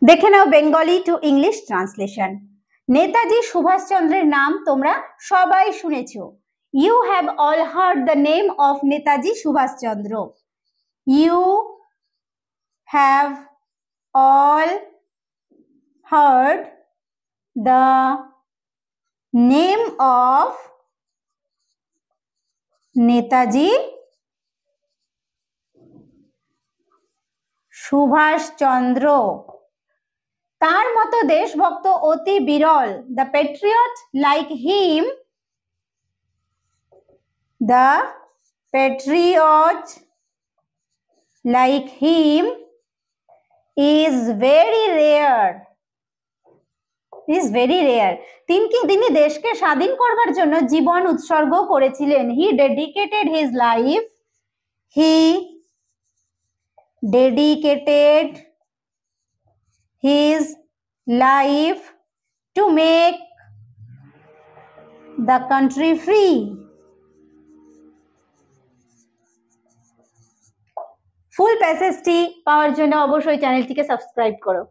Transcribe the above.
দেখে নাও Bengali to English translation. Netaji সুভাষচন্দ্রের নাম তোমরা সবাই শুনেছো। You have all heard the name of Netaji Subhas Chandra. You have all heard the name of Netaji Subhas Chandra. তার মতো দেশভক্ত অতি বিরল। The patriot like him, the patriot like him is very rare. তিনি দেশকে স্বাধীন করবার জন্য জীবন উৎসর্গ করেছিলেন। He dedicated his life, he dedicated his life to make the country free. Full প্যাসেজটি পাওয়ার জন্য অবশ্যই চ্যানেলটিকে সাবস্ক্রাইব করো।